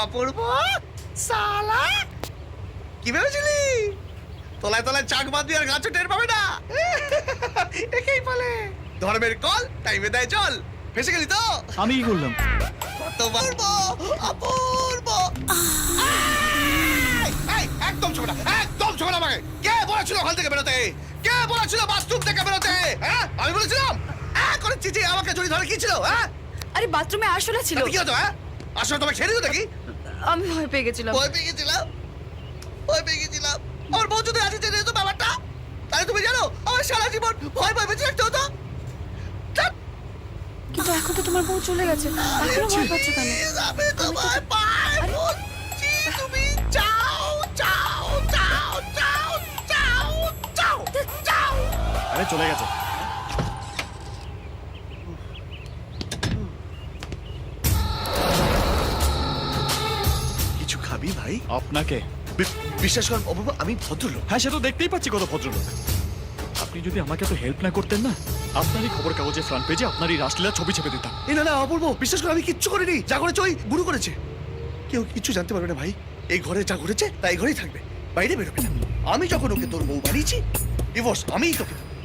অপূর্ব সালা কি ভেবেছিলি তলায় তলায় চাক বাঁধবি আর গাছও টের পাবে না? একেই বলে ধর্মের কল টাইমে দেয় জল। ফেসে গেলি তো? আমি কি করলাম? অপূর্ব অপূর্ব একদম ছোট একদম ছোট আমাকে কে বলেছিল হল থেকে বেরোতে? কে বলেছিল বাথরুম থেকে বেরোতে? হ্যাঁ আমি বলেছিলাম করে চিঠি আমাকে জড়ি ধরে কি ছিল? হ্যাঁ আরে বাথরুমে আরশোলা ছিল। কি হতো? হ্যাঁ আসলে তোমাকে ছেড়ে দিত নাকি? আমি ভয় পেয়ে গেছিলাম। ভয় পেয়ে গেছিলাম আমার বউ যদি আছে জেনে যেত ব্যাপারটা তাহলে তুমি জানো আমার সারা জীবন ভয় ভয় বেঁচে থাকতে হতো। কিন্তু এখন তো তোমার বউ চলে গেছে, এখনো ভয় পাচ্ছ কেন? আমি তোমায় পায়ে পড়ছি, তুমি যাও যাও যাও যাও যাও যাও যাও। আরে চলে গেছে। কিছু খাবি ভাই? আপনাকে বিশ্বাস কর অপূর্ব আমি ভদ্রলোক। হ্যাঁ সে তো দেখতেই পাচ্ছি কত ভদ্রলোক। আপনি যদি আমাকে তো হেল্প না করতেন না, আপনারই খবর কাগজে ফ্রন্ট পেজে আপনারই রাসলীলা ছবি ছেপে দিতাম। না না অপূর্ব বিশ্বাস কর আমি কিচ্ছু করিনি। যা করেছে ওই গুরু করেছে। কেউ কিচ্ছু জানতে পারবে না ভাই। এই ঘরে যা ঘটেছে তাই ঘরেই থাকবে, বাইরে বেরোবে না। আমি যখন ওকে তোর বউ বানিয়েছি ডিভোর্স আমিই তোকে